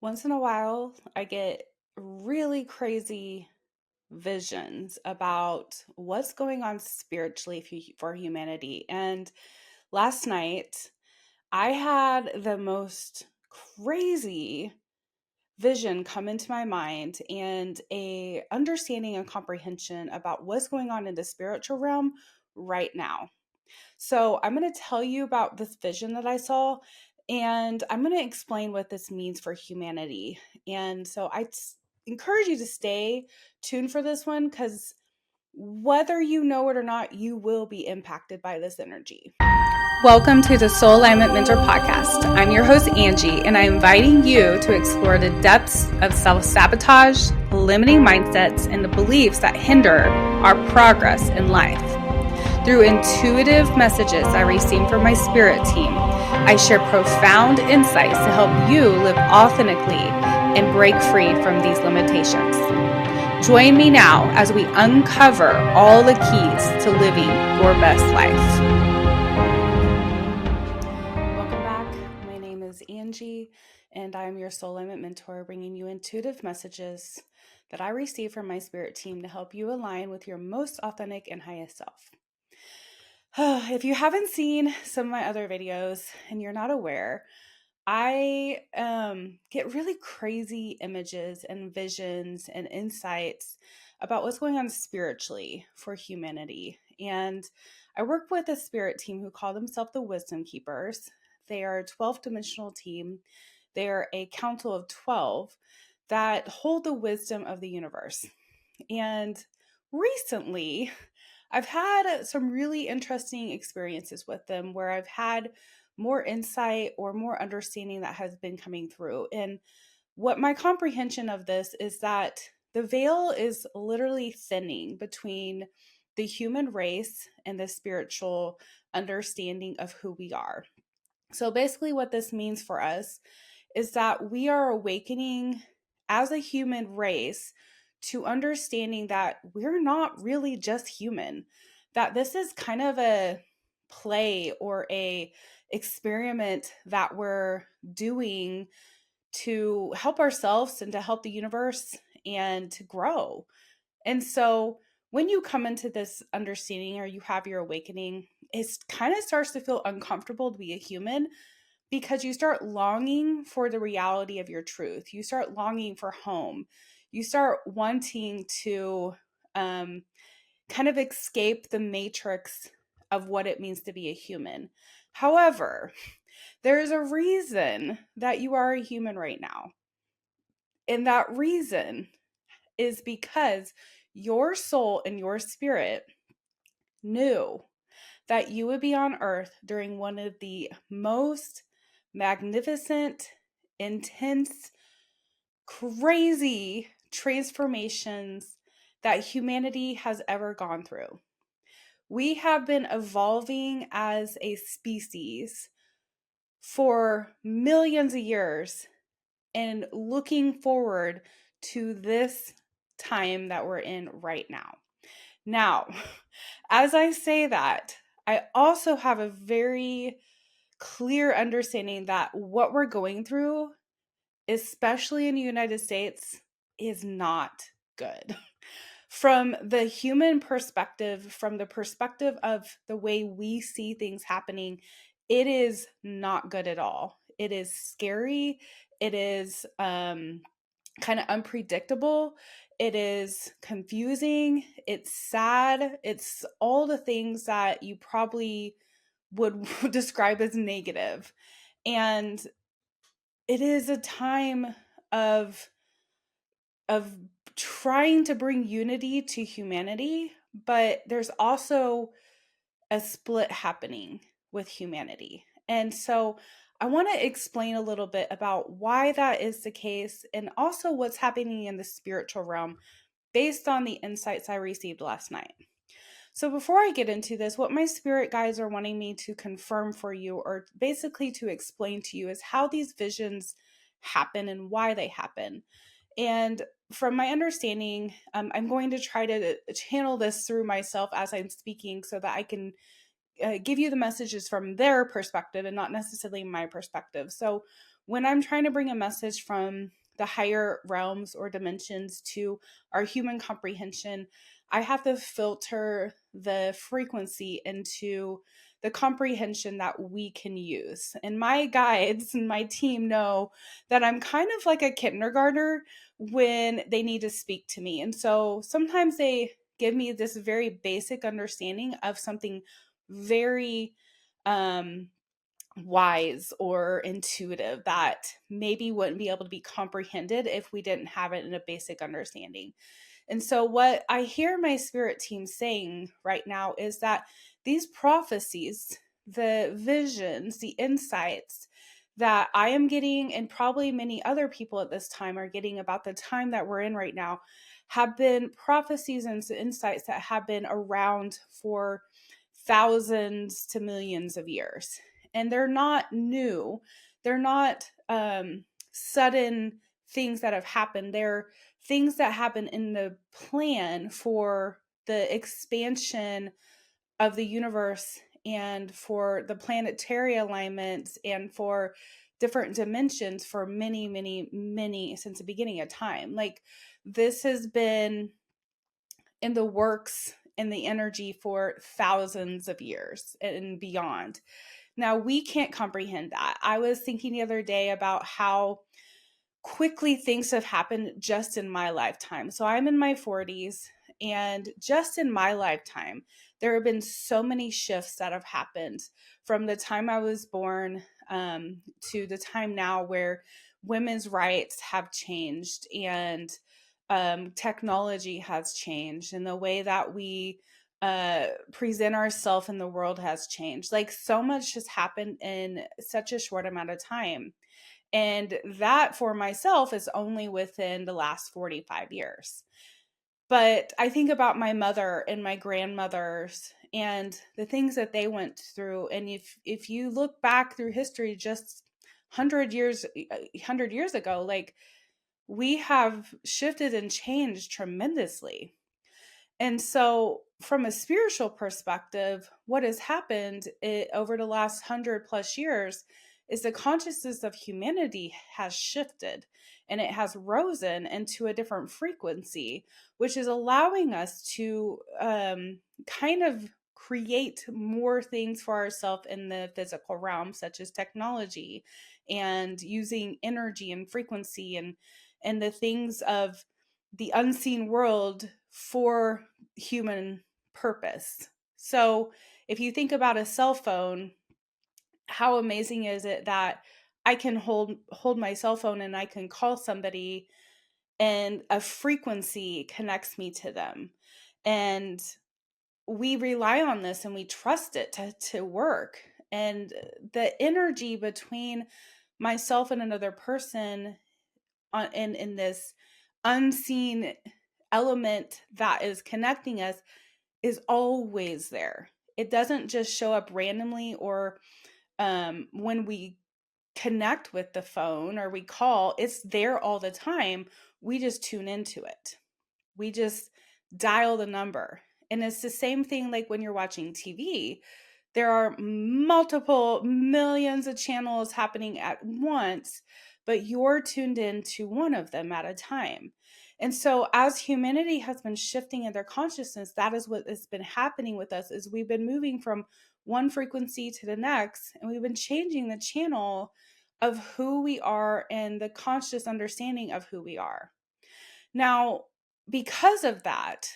Once in a while, I get really crazy visions about what's going on spiritually for humanity. And last night, I had the most crazy vision come into my mind and a understanding and comprehension about what's going on in the spiritual realm right now. So, I'm going to tell you about this vision that I saw, and I'm going to explain what this means for humanity. And so, encourage you to stay tuned for this one because whether you know it or not, you will be impacted by this energy. Welcome to the Soul Alignment Mentor Podcast. I'm your host, Angie, and I'm inviting you to explore the depths of self sabotage, limiting mindsets, and the beliefs that hinder our progress in life. Through intuitive messages I receive from my spirit team, I share profound insights to help you live authentically and break free from these limitations. Join me now as we uncover all the keys to living your best life. Welcome back. My name is Angie, and I'm your Soul Alignment Mentor, bringing you intuitive messages that I receive from my spirit team to help you align with your most authentic and highest self. If you haven't seen some of my other videos and you're not aware, I get really crazy images and visions and insights about what's going on spiritually for humanity. And I work with a spirit team who call themselves the Wisdom Keepers. They are a 12 dimensional team. They are a council of 12 that hold the wisdom of the universe. And recently, I've had some really interesting experiences with them where I've had more insight or more understanding that has been coming through. And what my comprehension of this is that the veil is literally thinning between the human race and the spiritual understanding of who we are. So basically, what this means for us is that we are awakening as a human race to understanding that we're not really just human, that this is kind of a play or a experiment that we're doing to help ourselves and to help the universe and to grow. And so when you come into this understanding or you have your awakening, it kind of starts to feel uncomfortable to be a human because you start longing for the reality of your truth. You start longing for home. You start wanting to kind of escape the matrix of what it means to be a human. However, there is a reason that you are a human right now. And that reason is because your soul and your spirit knew that you would be on earth during one of the most magnificent, intense, crazy transformations that humanity has ever gone through. We have been evolving as a species for millions of years and looking forward to this time that we're in right now. Now, as I say that, I also have a very clear understanding that what we're going through, especially in the United States, is not good. From the human perspective, from the perspective of the way we see things happening, it is not good at all. It is scary. It is kind of unpredictable. It is confusing. It's sad. It's all the things that you probably would describe as negative. And it is a time of of trying to bring unity to humanity, but there's also a split happening with humanity. And so I want to explain a little bit about why that is the case and also what's happening in the spiritual realm based on the insights I received last night. So before I get into this, what my spirit guides are wanting me to confirm for you, or basically to explain to you, is how these visions happen and why they happen. And from my understanding, I'm going to try to channel this through myself as I'm speaking so that I can give you the messages from their perspective and not necessarily my perspective. So when I'm trying to bring a message from the higher realms or dimensions to our human comprehension, I have to filter the frequency into the comprehension that we can use. And my guides and my team know that I'm kind of like a kindergartner when they need to speak to me. And so sometimes they give me this very basic understanding of something very um wise or intuitive that maybe wouldn't be able to be comprehended if we didn't have it in a basic understanding. And so, what I hear my spirit team saying right now is that these prophecies, the visions, the insights that I am getting, and probably many other people at this time are getting about the time that we're in right now, have been prophecies and insights that have been around for thousands to millions of years. And they're not new, they're not sudden things that have happened. They're things that happen in the plan for the expansion of the universe and for the planetary alignments and for different dimensions for many, many, many since the beginning of time. Like this has been in the works and the energy for thousands of years and beyond. Now, we can't comprehend that. I was thinking the other day about how quickly things have happened just in my lifetime. So I'm in my 40s, and just in my lifetime, there have been so many shifts that have happened from the time I was born to the time now where women's rights have changed and technology has changed, and the way that we present ourselves in the world has changed. Like so much has happened in such a short amount of time. And that for myself is only within the last 45 years. But I think about my mother and my grandmothers and the things that they went through. And if you look back through history just 100 years ago, like we have shifted and changed tremendously. And so, from a spiritual perspective, what has happened over the last 100 plus years is the consciousness of humanity has shifted and it has risen into a different frequency, which is allowing us to kind of create more things for ourselves in the physical realm, such as technology and using energy and frequency and the things of the unseen world for human purpose. So, if you think about a cell phone, how amazing is it that I can hold my cell phone and I can call somebody and a frequency connects me to them. And we rely on this and we trust it to work. And the energy between myself and another person in this unseen element that is connecting us is always there. It doesn't just show up randomly or when we connect with the phone or we call, it's there all the time. We just tune into it. We just dial the number. And it's the same thing like when you're watching TV. There are multiple millions of channels happening at once, but you're tuned in to one of them at a time. And so as humanity has been shifting in their consciousness, that is what has been happening with us is we've been moving from one frequency to the next, and we've been changing the channel of who we are and the conscious understanding of who we are. Now, because of that,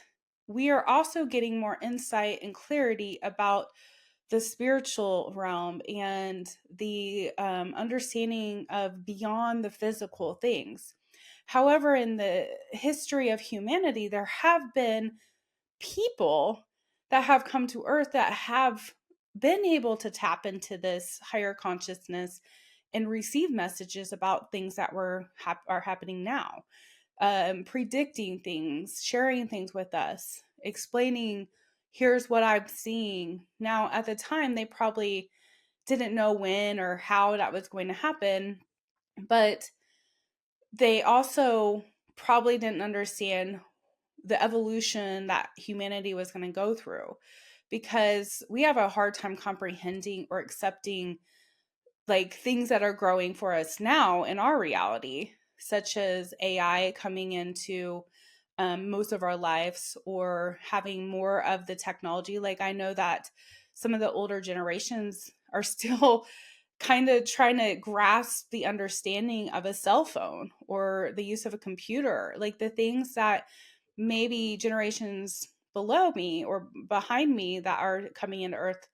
we are also getting more insight and clarity about the spiritual realm and the understanding of beyond the physical things. However, in the history of humanity, there have been people that have come to earth that have been able to tap into this higher consciousness and receive messages about things that are happening now, predicting things, sharing things with us, explaining, here's what I'm seeing. Now, at the time, they probably didn't know when or how that was going to happen, but they also probably didn't understand the evolution that humanity was going to go through because we have a hard time comprehending or accepting like things that are growing for us now in our reality, such as AI coming into most of our lives, or having more of the technology. Like, I know that some of the older generations are still kind of trying to grasp the understanding of a cell phone or the use of a computer, like the things that maybe generations below me or behind me that are coming into earth,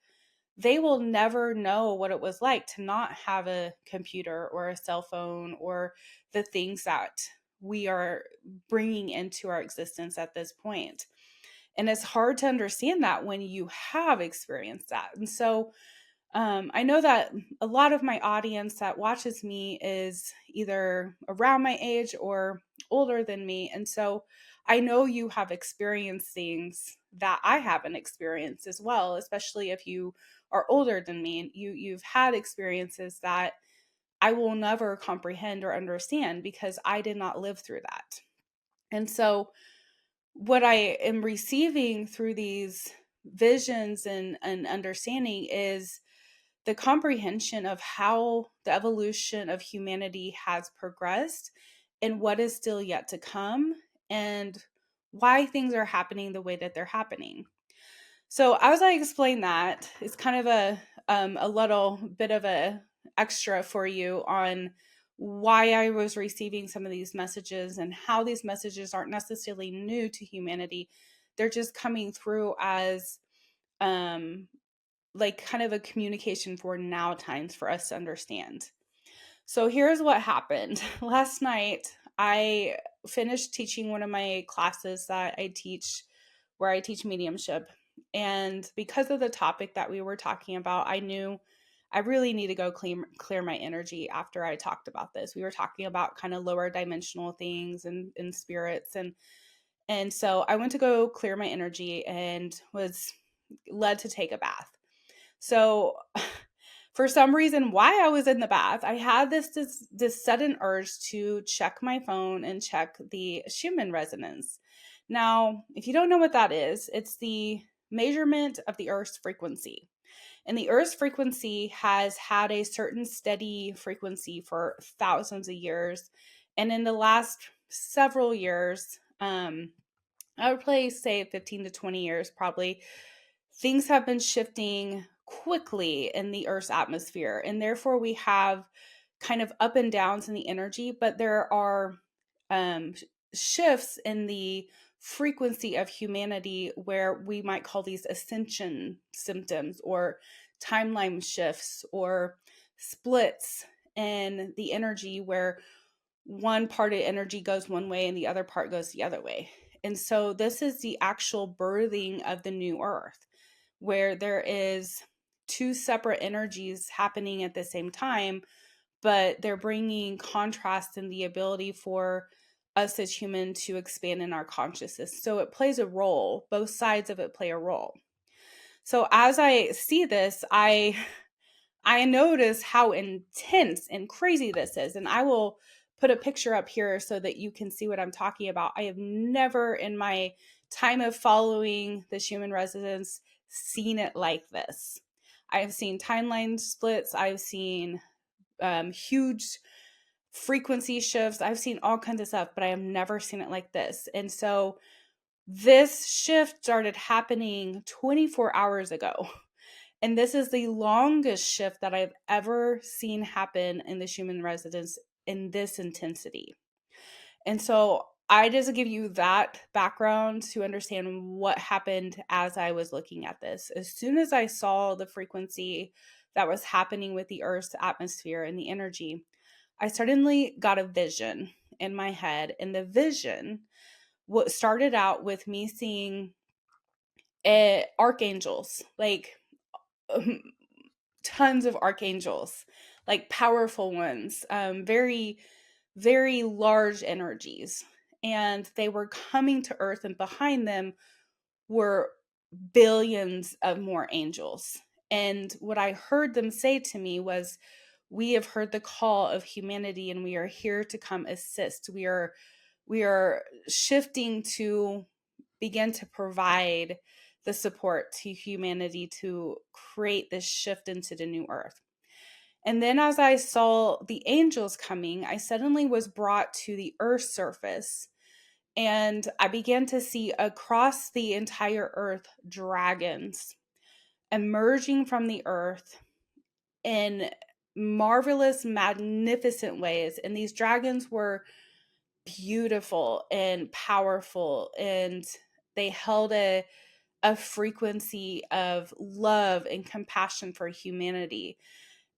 they will never know what it was like to not have a computer or a cell phone or the things that we are bringing into our existence at this point. And it's hard to understand that when you have experienced that. And so I know that a lot of my audience that watches me is either around my age or older than me. And so I know you have experienced things that I haven't experienced as well, especially if you are older than me. You've had experiences that I will never comprehend or understand because I did not live through that. And so what I am receiving through these visions and understanding is the comprehension of how the evolution of humanity has progressed and what is still yet to come, and why things are happening the way that they're happening. So as I explain that, it's kind of a little bit of a extra for you on why I was receiving some of these messages and how these messages aren't necessarily new to humanity. They're just coming through as um like kind of a communication for now times for us to understand. So here's what happened. Last night, I finished teaching one of my classes that I teach, where I teach mediumship. And because of the topic that we were talking about, I knew I really need to go clear my energy after I talked about this. We were talking about kind of lower dimensional things and spirits, and so I went to go clear my energy and was led to take a bath. So for some reason, why I was in the bath, I had this sudden urge to check my phone and check the Schumann resonance. Now, if you don't know what that is, it's the measurement of the Earth's frequency. And the Earth's frequency has had a certain steady frequency for thousands of years. And in the last several years, I would probably say 15 to 20 years, probably, things have been shifting quickly in the Earth's atmosphere. And therefore, we have kind of up and downs in the energy, but there are um, shifts in the frequency of humanity where we might call these ascension symptoms or timeline shifts or splits in the energy where one part of energy goes one way and the other part goes the other way. And so this is the actual birthing of the new earth, where there is two separate energies happening at the same time, but they're bringing contrast and the ability for us as humans to expand in our consciousness. So it plays a role. Both sides of it play a role. So as I see this, I notice how intense and crazy this is. And I will put a picture up here so that you can see what I'm talking about. I have never in my time of following the Schumann resonance seen it like this. I've seen timeline splits. I've seen huge frequency shifts. I've seen all kinds of stuff, but I have never seen it like this. And so this shift started happening 24 hours ago. And this is the longest shift that I've ever seen happen in the Schumann resonance in this intensity. And so I just give you that background to understand what happened as I was looking at this. As soon as I saw the frequency that was happening with the Earth's atmosphere and the energy, I suddenly got a vision in my head. And the vision, what started out with me seeing archangels, like tons of archangels, like powerful ones, very, very large energies. And they were coming to earth, and behind them were billions of more angels. And what I heard them say to me was, we have heard the call of humanity and we are here to come assist. We are shifting to begin to provide the support to humanity to create this shift into the new earth. And then as I saw the angels coming, I suddenly was brought to the earth's surface. And I began to see across the entire earth dragons emerging from the earth in marvelous, magnificent ways. And these dragons were beautiful and powerful, and they held a frequency of love and compassion for humanity.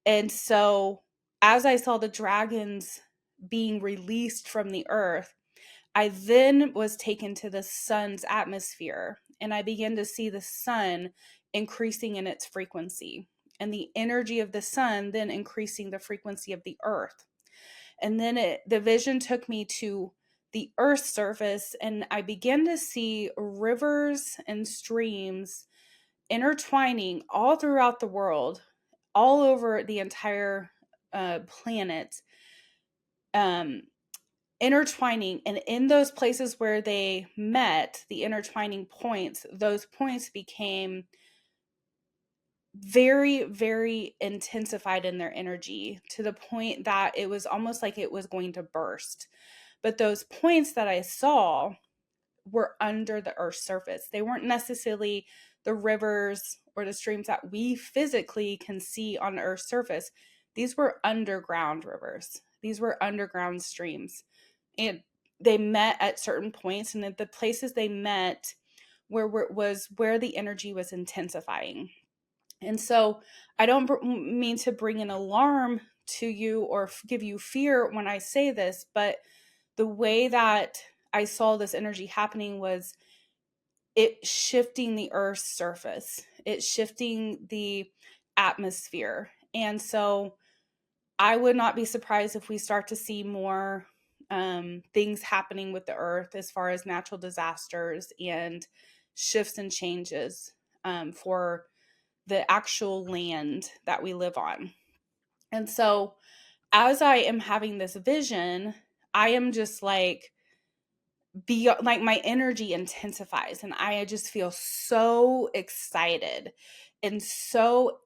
And so, as I saw the dragons being released from the earth, I then was taken to the sun's atmosphere, and I began to see the sun increasing in its frequency, and the energy of the sun then increasing the frequency of the earth. And then the vision took me to the earth's surface, and I began to see rivers and streams intertwining all throughout the world, all over the entire planet, um, intertwining. And in those places where they met, the intertwining points, those points became very, very intensified in their energy to the point that it was almost like it was going to burst. But those points that I saw were under the earth's surface. They weren't necessarily the rivers or the streams that we physically can see on the earth's surface. These were underground rivers. These were underground streams. And they met at certain points, and at the places they met was where the energy was intensifying. And so I don't mean to bring an alarm to you or give you fear when I say this, but the way that I saw this energy happening was it shifting the earth's surface, it shifting the atmosphere. And so I would not be surprised if we start to see more things happening with the earth as far as natural disasters and shifts and changes for the actual land that we live on. And so as I am having this vision, I am just like, like my energy intensifies, and I just feel so excited and so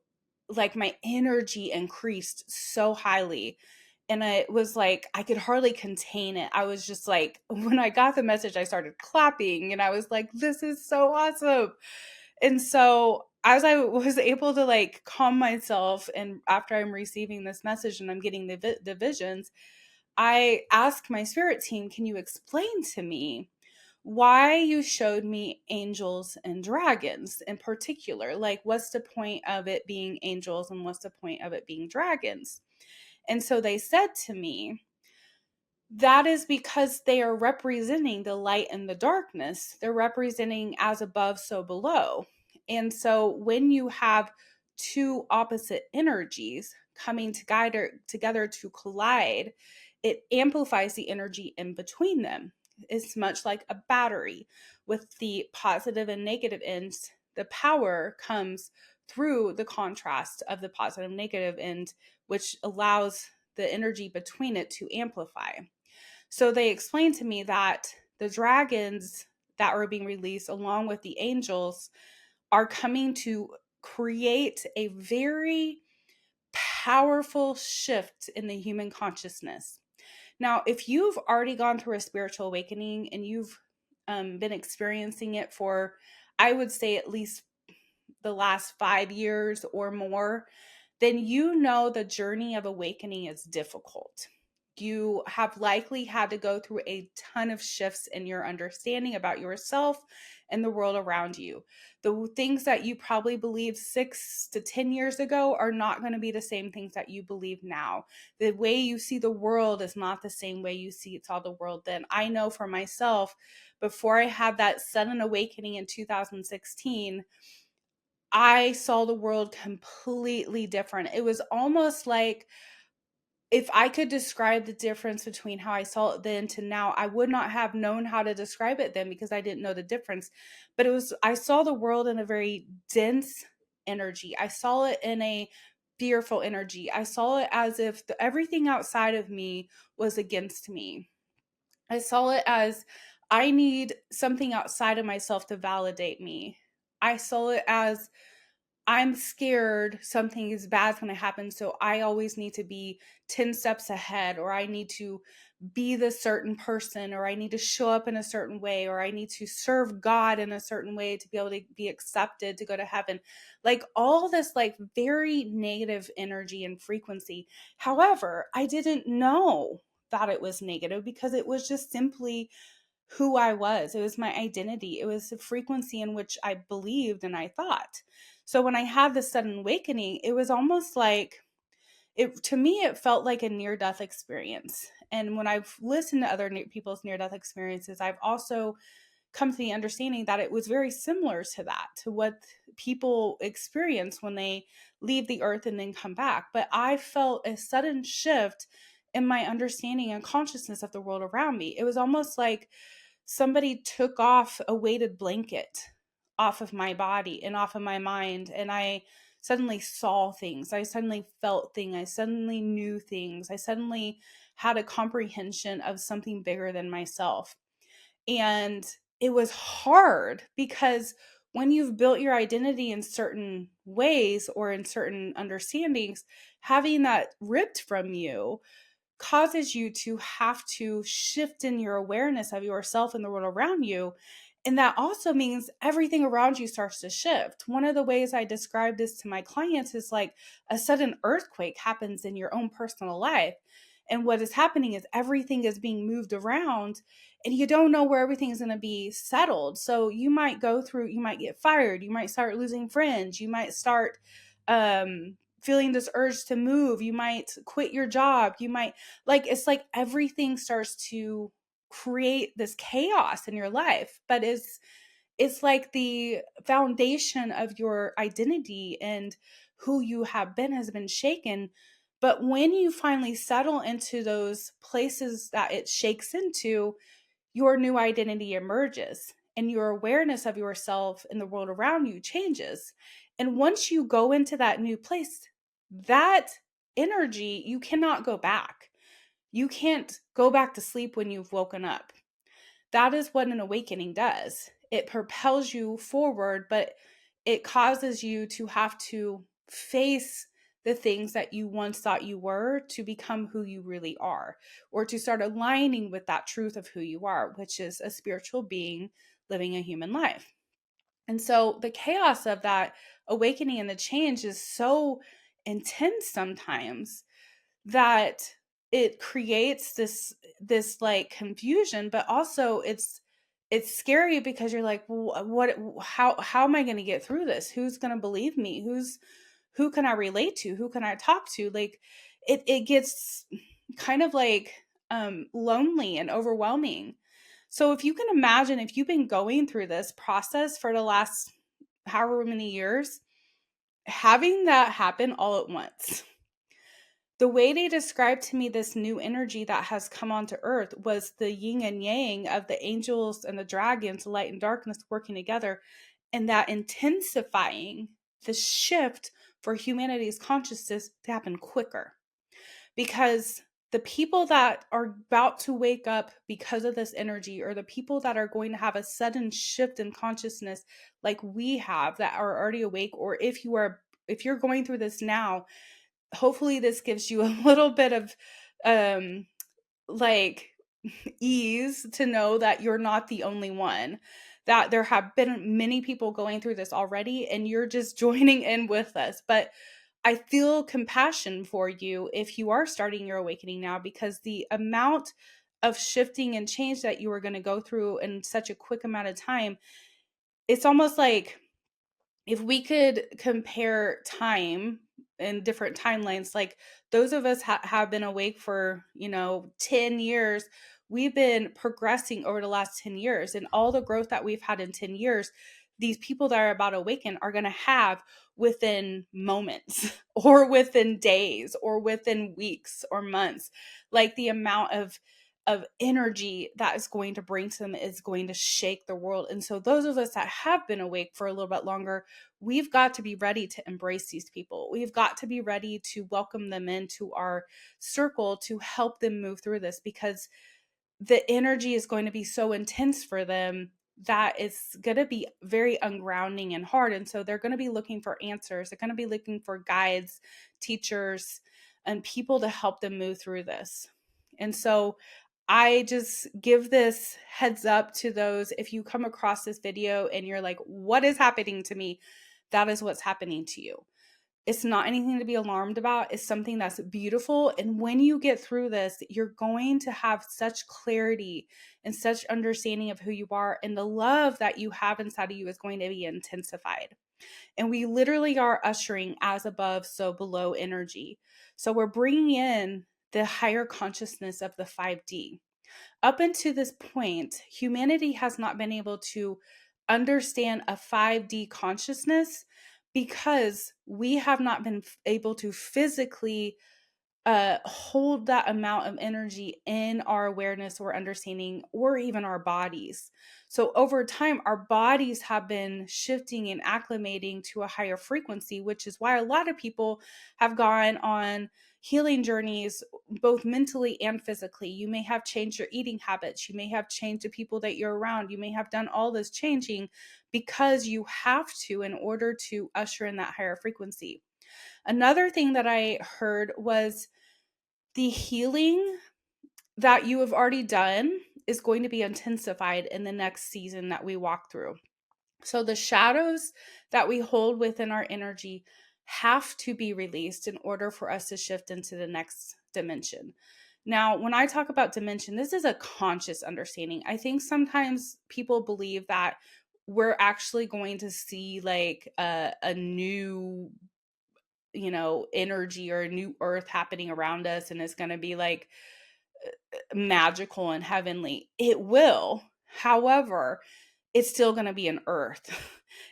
like my energy increased so highly. And it was like I could hardly contain it. I was just like, when I got the message, I started clapping, and I was like, this is so awesome. And so as I was able to like calm myself, and after I'm receiving this message and I'm getting the visions, I asked my spirit team, can you explain to me why you showed me angels and dragons in particular? Like, what's the point of it being angels and what's the point of it being dragons? And so they said to me, that is because they are representing the light and the darkness. They're representing as above, so below. And so when you have two opposite energies coming together to collide, it amplifies the energy in between them. It's much like a battery with the positive and negative ends. The power comes through the contrast of the positive and negative end, which allows the energy between it to amplify. So they explained to me that the dragons that are being released, along with the angels, are coming to create a very powerful shift in the human consciousness. Now, if you've already gone through a spiritual awakening and you've been experiencing it for, I would say, at least the last 5 years or more, then you know the journey of awakening is difficult. You have likely had to go through a ton of shifts in your understanding about yourself and the world around you. The things that you probably believed 6 to 10 years ago are not going to be the same things that you believe now. The way you see the world is not the same way you saw the world then. I know for myself, before I had that sudden awakening in 2016, I saw the world completely different. It was almost like, if I could describe the difference between how I saw it then to now, I would not have known how to describe it then because I didn't know the difference. But I saw the world in a very dense energy. I saw it in a fearful energy. I saw it as if everything outside of me was against me. I saw it as I need something outside of myself to validate me. I saw it as I'm scared something is bad's going to happen. So I always need to be 10 steps ahead, or I need to be the certain person, or I need to show up in a certain way, or I need to serve God in a certain way to be able to be accepted to go to heaven. Like all this, like very negative energy and frequency. However, I didn't know that it was negative because it was just simply who I was. It was my identity. It was the frequency in which I believed and I thought. So when I had this sudden awakening, it was almost like it, to me, it felt like a near death experience. And when I've listened to other people's near death experiences, I've also come to the understanding that it was very similar to that, to what people experience when they leave the earth and then come back. But I felt a sudden shift in my understanding and consciousness of the world around me. It was almost like somebody took off a weighted blanket off of my body and off of my mind, and I suddenly saw things. I suddenly felt things. I suddenly knew things. I suddenly had a comprehension of something bigger than myself. And it was hard because when you've built your identity in certain ways or in certain understandings, having that ripped from you causes you to have to shift in your awareness of yourself and the world around you. And that also means everything around you starts to shift. One of the ways I describe this to my clients is like a sudden earthquake happens in your own personal life. And what is happening is everything is being moved around and you don't know where everything is going to be settled. So you might go through, you might get fired, you might start losing friends, you might start feeling this urge to move, you might quit your job, you might, like, it's like everything starts to create this chaos in your life. But it's like the foundation of your identity and who you have been has been shaken. But when you finally settle into those places that it shakes into, your new identity emerges and your awareness of yourself and the world around you changes. And once you go into that new place, that energy, you cannot go back. You can't go back to sleep when you've woken up. That is what an awakening does. It propels you forward, but it causes you to have to face the things that you once thought you were to become who you really are, or to start aligning with that truth of who you are, which is a spiritual being living a human life. And so the chaos of that awakening and the change is so intense sometimes that it creates this like confusion, but also it's scary because you're like, well, what, how am I going to get through this? Who's going to believe me? Who can I relate to? Who can I talk to? Like it gets kind of like lonely and overwhelming. So if you can imagine, if you've been going through this process for the last however many years, having that happen all at once. The way they described to me this new energy that has come onto earth was the yin and yang of the angels and the dragons, light and darkness working together, and that intensifying the shift for humanity's consciousness to happen quicker. Because the people that are about to wake up because of this energy, or the people that are going to have a sudden shift in consciousness like we have that are already awake, or if you're going through this now, hopefully this gives you a little bit of like ease to know that you're not the only one, that there have been many people going through this already and you're just joining in with us. But I feel compassion for you if you are starting your awakening now, because the amount of shifting and change that you are going to go through in such a quick amount of time, it's almost like if we could compare time in different timelines, like those of us have been awake for 10 years, we've been progressing over the last 10 years, and all the growth that we've had in 10 years, these people that are about to awaken are going to have within moments or within days or within weeks or months. Like the amount of energy that is going to bring to them is going to shake the world. And so those of us that have been awake for a little bit longer, we've got to be ready to embrace these people. We've got to be ready to welcome them into our circle to help them move through this, because the energy is going to be so intense for them that is going to be very ungrounding and hard. And so they're going to be looking for answers. They're going to be looking for guides, teachers, and people to help them move through this. And so I just give this heads up to those. If you come across this video and you're like, what is happening to me? That is what's happening to you. It's not anything to be alarmed about. It's something that's beautiful. And when you get through this, you're going to have such clarity and such understanding of who you are. And the love that you have inside of you is going to be intensified. And we literally are ushering as above, so below energy. So we're bringing in the higher consciousness of the 5D. Up until this point, humanity has not been able to understand a 5D consciousness because we have not been able to physically hold that amount of energy in our awareness or understanding or even our bodies. So over time, our bodies have been shifting and acclimating to a higher frequency, which is why a lot of people have gone on healing journeys, both mentally and physically. You may have changed your eating habits. You may have changed the people that you're around. You may have done all this changing because you have to in order to usher in that higher frequency. Another thing that I heard was the healing that you have already done is going to be intensified in the next season that we walk through. So the shadows that we hold within our energy have to be released in order for us to shift into the next dimension. Now, when I talk about dimension, this is a conscious understanding. I think sometimes people believe that we're actually going to see like a new energy or a new earth happening around us, and it's going to be like magical and heavenly. It will. However, it's still going to be an earth.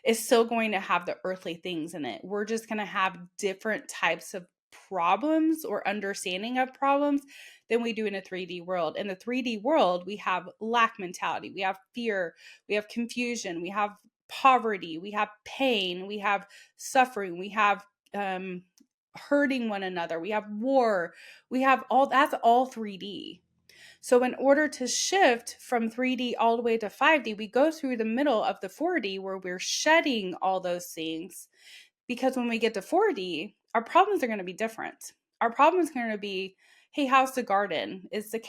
It's still going to have the earthly things in it. We're just going to have different types of problems or understanding of problems than we do in a 3D world. In the 3D world, we have lack mentality, we have fear, we have confusion, we have poverty, we have pain, we have suffering, we have hurting one another, we have war, we have all that's all 3D. So in order to shift from 3D all the way to 5D, we go through the middle of the 4D where we're shedding all those things, because when we get to 4D, our problems are going to be different. Our problems are going to be, hey, how's the garden? Is the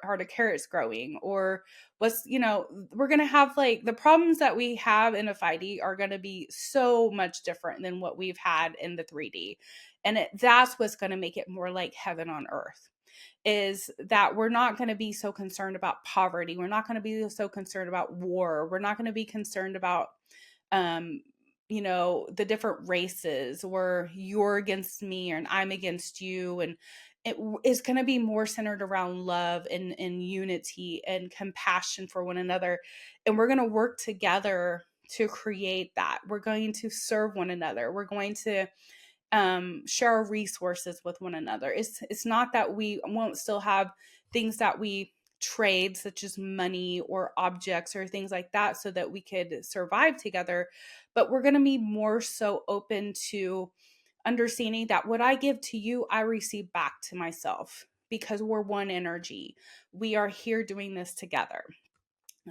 are the carrots growing? Or we're going to have like the problems that we have in a 5D are going to be so much different than what we've had in the 3D. And that's what's going to make it more like heaven on earth, is that we're not going to be so concerned about poverty. We're not going to be so concerned about war. We're not going to be concerned about, the different races, or you're against me and I'm against you. And it is going to be more centered around love and unity and compassion for one another. And we're going to work together to create that. We're going to serve one another. We're going to share our resources with one another. It's not that we won't still have things that we trade, such as money or objects or things like that, so that we could survive together, but we're going to be more so open to understanding that what I give to you, I receive back to myself, because we're one energy. We are here doing this together.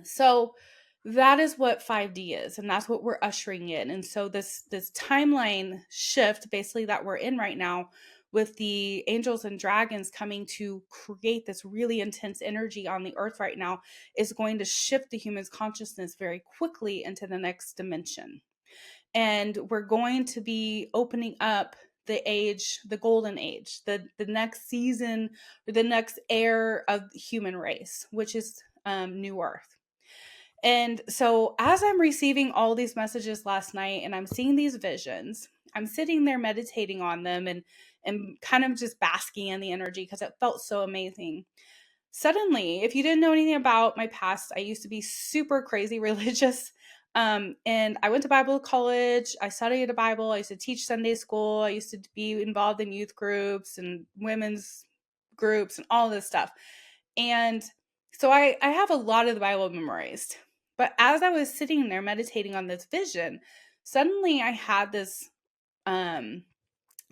So that is what 5D is, and that's what we're ushering in. And so this timeline shift basically that we're in right now, with the angels and dragons coming to create this really intense energy on the earth right now, is going to shift the human's consciousness very quickly into the next dimension. And we're going to be opening up the golden age, the next season, or the next era of the human race, which is new earth. And so as I'm receiving all these messages last night and I'm seeing these visions, I'm sitting there meditating on them and kind of just basking in the energy, because it felt so amazing. Suddenly, if you didn't know anything about my past, I used to be super crazy religious. And I went to Bible college. I studied the Bible. I used to teach Sunday school. I used to be involved in youth groups and women's groups and all this stuff. And so I have a lot of the Bible memorized. But as I was sitting there meditating on this vision, suddenly I had this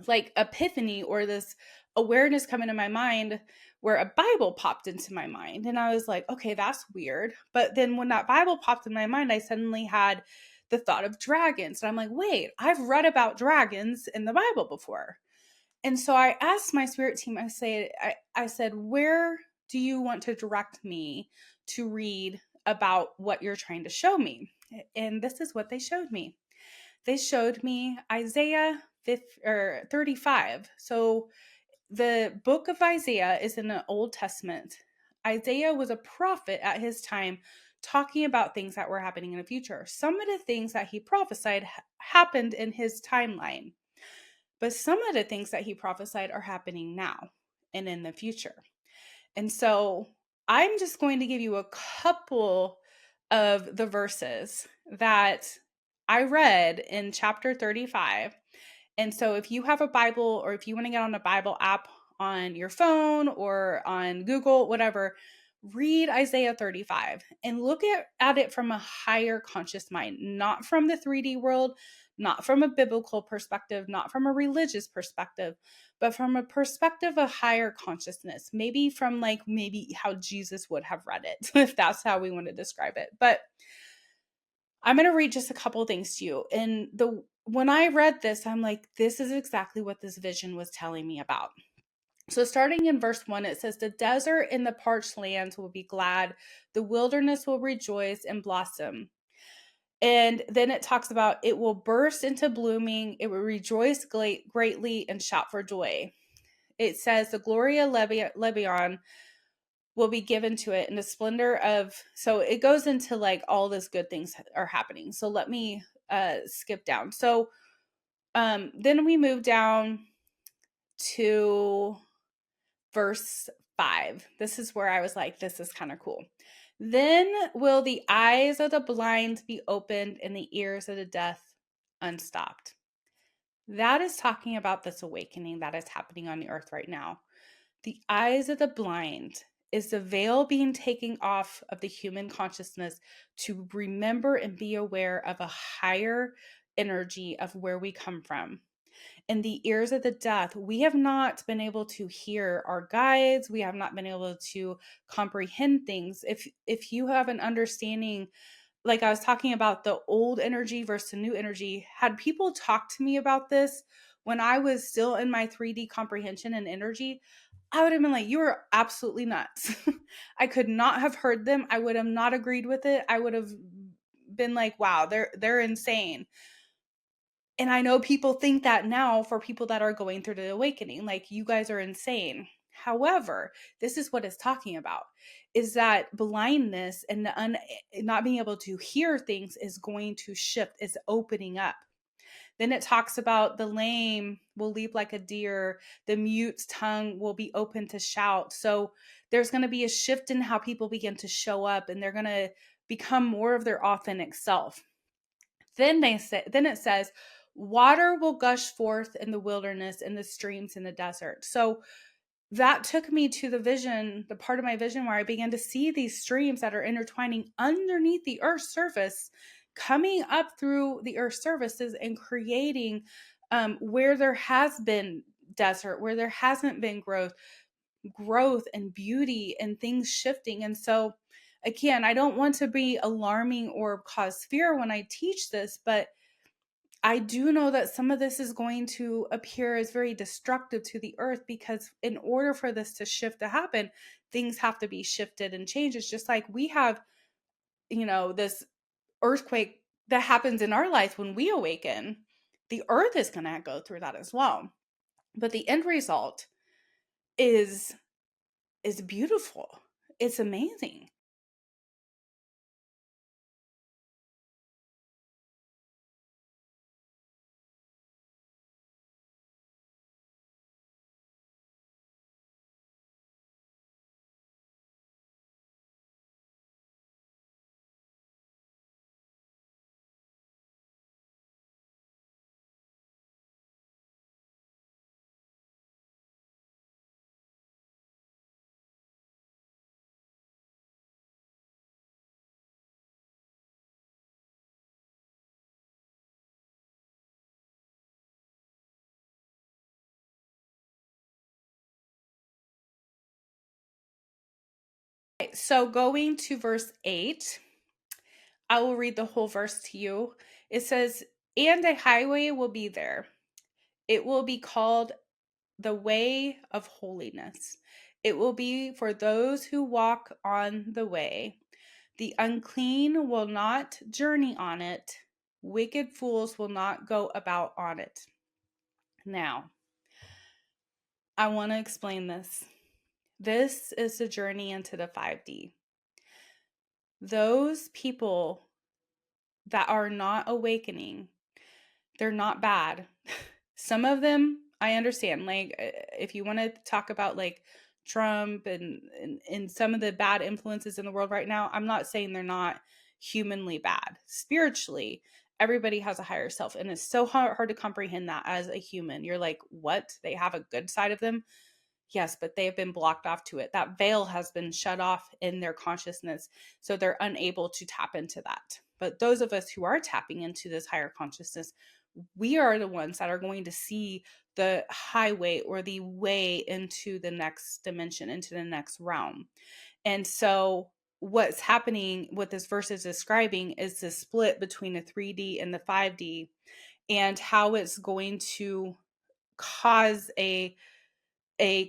like epiphany, or this awareness come into my mind, where a Bible popped into my mind. And I was like, okay, that's weird. But then when that Bible popped in my mind, I suddenly had the thought of dragons. And I'm like, wait, I've read about dragons in the Bible before. And so I asked my spirit team, I said, where do you want to direct me to read about what you're trying to show me? And this is what they showed me. They showed me Isaiah 35. So the book of Isaiah is in the Old Testament. Isaiah was a prophet at his time, talking about things that were happening in the future. Some of the things that he prophesied happened in his timeline, but some of the things that he prophesied are happening now and in the future. And so I'm just going to give you a couple of the verses that I read in chapter 35. And so if you have a Bible, or if you want to get on a Bible app on your phone or on Google, whatever, read Isaiah 35 and look at it from a higher conscious mind, not from the 3D world, not from a biblical perspective, not from a religious perspective, but from a perspective of higher consciousness, maybe from maybe how Jesus would have read it, if that's how we want to describe it. But I'm going to read just a couple of things to you. And when I read this, I'm like, this is exactly what this vision was telling me about. So starting in verse 1, it says, the desert and the parched lands will be glad. The wilderness will rejoice and blossom. And then it talks about it will burst into blooming. It will rejoice greatly and shout for joy. It says the glory of Lebanon will be given to it, and the splendor of, so it goes into all this good things are happening. So let me skip down. So then we move down to verse 5. This is where I was like, this is kind of cool. Then will the eyes of the blind be opened and the ears of the deaf unstopped. That is talking about this awakening that is happening on the earth right now. The eyes of the blind is the veil being taken off of the human consciousness to remember and be aware of a higher energy of where we come from. In the ears of the deaf, we have not been able to hear our guides. We have not been able to comprehend things. If you have an understanding, like I was talking about the old energy versus the new energy, had people talked to me about this when I was still in my 3D comprehension and energy, I would have been like, you are absolutely nuts. I could not have heard them. I would have not agreed with it. I would have been like, wow, they're insane. And I know people think that now for people that are going through the awakening, like, you guys are insane. However, this is what it's talking about, is that blindness and not being able to hear things is going to shift, is opening up. Then it talks about the lame will leap like a deer, the mute's tongue will be open to shout. So there's going to be a shift in how people begin to show up, and they're going to become more of their authentic self. Then it says, water will gush forth in the wilderness and the streams in the desert. So that took me to the vision, the part of my vision where I began to see these streams that are intertwining underneath the earth's surface, coming up through the earth's surfaces and creating where there has been desert, where there hasn't been growth and beauty and things shifting. And so again, I don't want to be alarming or cause fear when I teach this, but I do know that some of this is going to appear as very destructive to the earth, because in order for this to shift to happen, things have to be shifted and changed. It's just like we have, this earthquake that happens in our life when we awaken. The earth is going to go through that as well. But the end result is beautiful. It's amazing. Okay, so going to verse 8, I will read the whole verse to you. It says, "And a highway will be there. It will be called the way of holiness. It will be for those who walk on the way. The unclean will not journey on it. Wicked fools will not go about on it." Now, I want to explain this. This is the journey into the 5D. Those people that are not awakening, they're not bad. Some of them, I understand. Like, if you want to talk about like Trump and some of the bad influences in the world right now, I'm not saying they're not humanly bad. Spiritually, everybody has a higher self. And it's so hard to comprehend that as a human. You're like, what? They have a good side of them? Yes, but they have been blocked off to it. That veil has been shut off in their consciousness, so they're unable to tap into that. But those of us who are tapping into this higher consciousness, we are the ones that are going to see the highway or the way into the next dimension, into the next realm. And so what's happening, what this verse is describing, is the split between the 3D and the 5D, and how it's going to cause a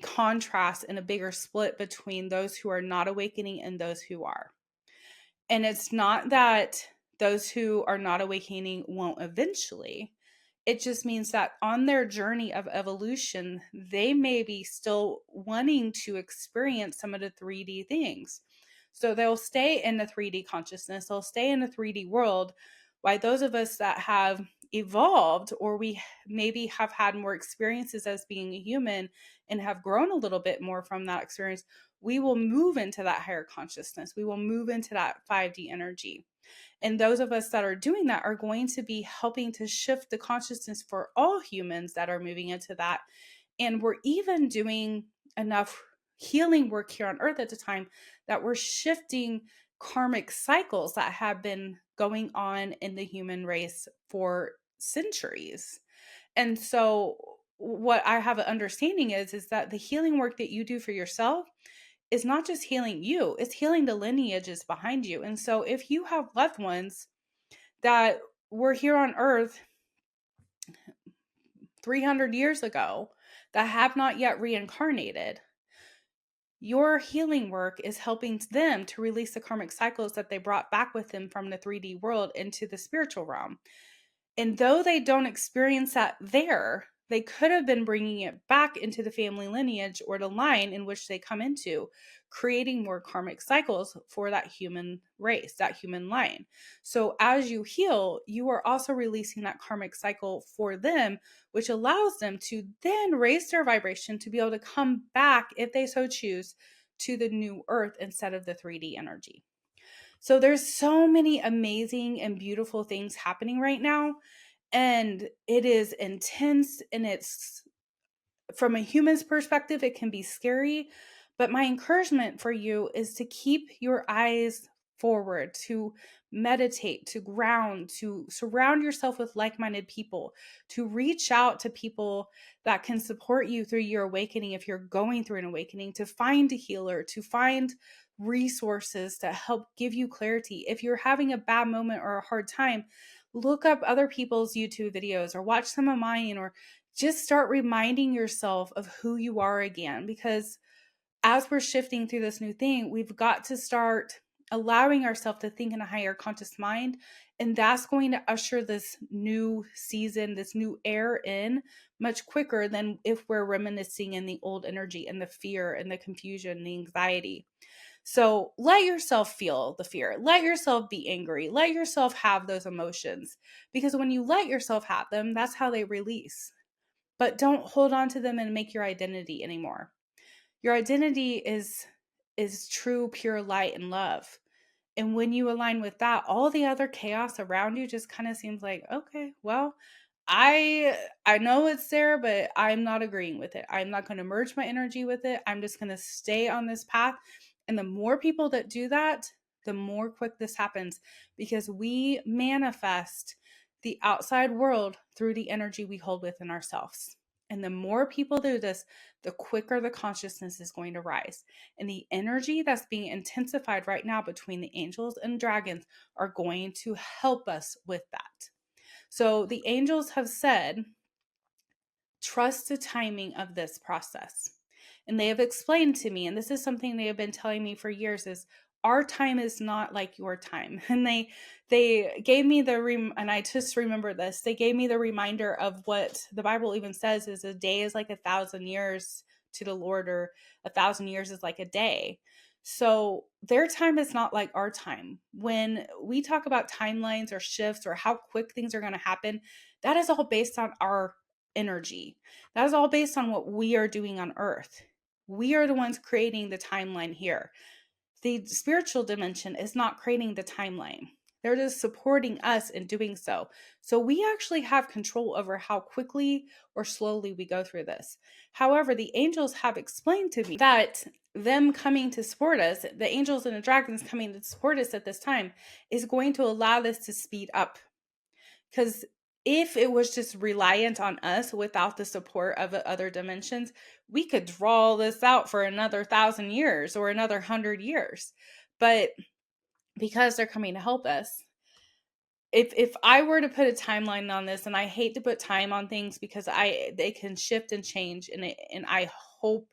contrast and a bigger split between those who are not awakening and those who are. And it's not that those who are not awakening won't eventually. It just means that on their journey of evolution, they may be still wanting to experience some of the 3D things. So they'll stay in the 3D consciousness, they'll stay in the 3D world, while those of us that have evolved, or we maybe have had more experiences as being a human and have grown a little bit more from that experience, we will move into that higher consciousness. We will move into that 5D energy. And those of us that are doing that are going to be helping to shift the consciousness for all humans that are moving into that. And we're even doing enough healing work here on earth at the time that we're shifting karmic cycles that have been going on in the human race for centuries. And so what I have an understanding is that the healing work that you do for yourself is not just healing you, it's healing the lineages behind you. And so if you have loved ones that were here on earth 300 years ago that have not yet reincarnated, your healing work is helping them to release the karmic cycles that they brought back with them from the 3D world into the spiritual realm. And though they don't experience that there, they could have been bringing it back into the family lineage or the line in which they come into, creating more karmic cycles for that human race, that human line. So as you heal, you are also releasing that karmic cycle for them, which allows them to then raise their vibration to be able to come back, if they so choose, to the new earth instead of the 3D energy. So there's so many amazing and beautiful things happening right now, and it is intense, and it's, from a human's perspective, it can be scary, but my encouragement for you is to keep your eyes forward, to meditate, to ground, to surround yourself with like-minded people, to reach out to people that can support you through your awakening if you're going through an awakening, to find a healer, to find resources to help give you clarity. If you're having a bad moment or a hard time, look up other people's YouTube videos or watch some of mine, or just start reminding yourself of who you are again. Because as we're shifting through this new thing, we've got to start allowing ourselves to think in a higher conscious mind. And that's going to usher this new season, this new air in much quicker than if we're reminiscing in the old energy and the fear and the confusion, the anxiety. So let yourself feel the fear. Let yourself be angry. Let yourself have those emotions. Because when you let yourself have them, that's how they release. But don't hold on to them and make your identity anymore. Your identity is true, pure light and love. And when you align with that, all the other chaos around you just kind of seems like, okay, well, I know it's there, but I'm not agreeing with it. I'm not going to merge my energy with it. I'm just going to stay on this path. And the more people that do that, the more quick this happens, because we manifest the outside world through the energy we hold within ourselves. And the more people do this, the quicker the consciousness is going to rise. And the energy that's being intensified right now between the angels and dragons are going to help us with that. So the angels have said, trust the timing of this process. And they have explained to me, and this is something they have been telling me for years, is our time is not like your time. And they gave me and I just remember this, they gave me the reminder of what the Bible even says is a day is like 1,000 years to the Lord, or 1,000 years is like a day. So their time is not like our time. When we talk about timelines or shifts or how quick things are going to happen, that is all based on our energy. That is all based on what we are doing on earth. We are the ones creating the timeline here. The spiritual dimension is not creating the timeline. They're just supporting us in doing so. So we actually have control over how quickly or slowly we go through this. However, the angels have explained to me that them coming to support us, the angels and the dragons coming to support us at this time, is going to allow this to speed up. Because if it was just reliant on us without the support of other dimensions, we could draw this out for another 1,000 years or another 100 years. But because they're coming to help us, if I were to put a timeline on this, and I hate to put time on things because they can shift and change, and I hope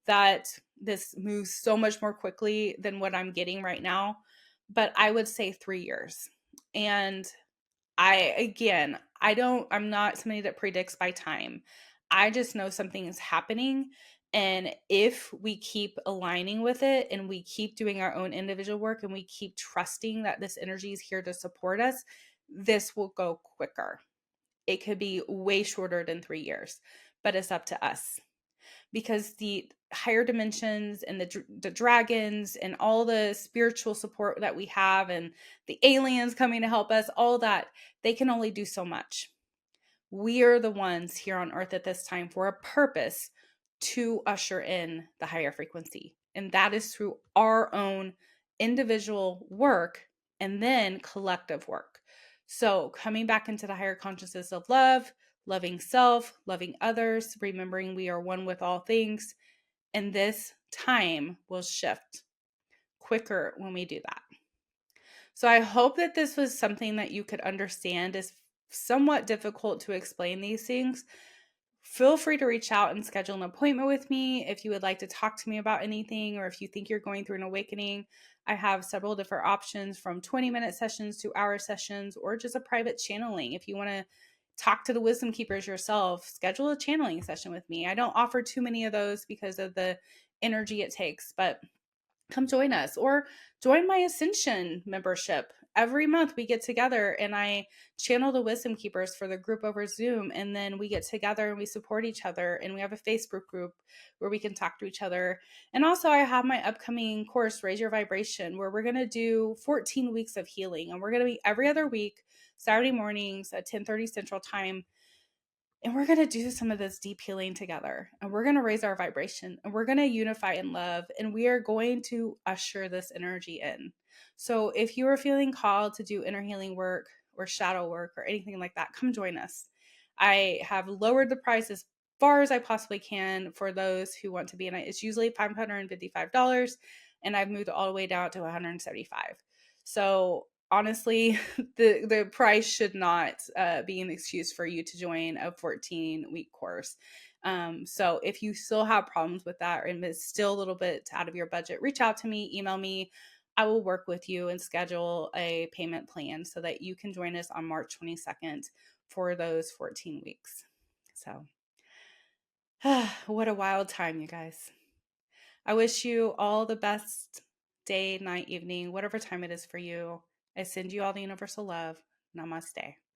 that this moves so much more quickly than what I'm getting right now, but I would say 3 years. And I'm not somebody that predicts by time. I just know something is happening. And if we keep aligning with it and we keep doing our own individual work and we keep trusting that this energy is here to support us, this will go quicker. It could be way shorter than 3 years, but it's up to us, because the higher dimensions and the dragons and all the spiritual support that we have and the aliens coming to help us, all that, they can only do so much. We are the ones here on earth at this time for a purpose to usher in the higher frequency. And that is through our own individual work and then collective work. So coming back into the higher consciousness of love, loving self, loving others, remembering we are one with all things. And this time will shift quicker when we do that. So I hope that this was something that you could understand. It's somewhat difficult to explain these things. Feel free to reach out and schedule an appointment with me if you would like to talk to me about anything, or if you think you're going through an awakening. I have several different options, from 20-minute sessions to hour sessions, or just a private channeling. If you want to talk to the wisdom keepers yourself, schedule a channeling session with me. I don't offer too many of those because of the energy it takes, but come join us, or join my Ascension membership. Every month we get together and I channel the wisdom keepers for the group over Zoom, and then we get together and we support each other, and we have a Facebook group where we can talk to each other. And also I have my upcoming course, Raise Your Vibration, where we're going to do 14 weeks of healing, and we're going to be every other week, Saturday mornings at 10:30 Central Time. And we're going to do some of this deep healing together, and we're going to raise our vibration, and we're going to unify in love, and we are going to usher this energy in. So if you are feeling called to do inner healing work or shadow work or anything like that, come join us. I have lowered the price as far as I possibly can for those who want to be in it. It's usually $555, and I've moved all the way down to $175. So honestly, the price should not be an excuse for you to join a 14-week course. So if you still have problems with that, and it's still a little bit out of your budget, reach out to me, email me. I will work with you and schedule a payment plan so that you can join us on March 22nd for those 14 weeks. So what a wild time, you guys. I wish you all the best day, night, evening, whatever time it is for you. I send you all the universal love. Namaste.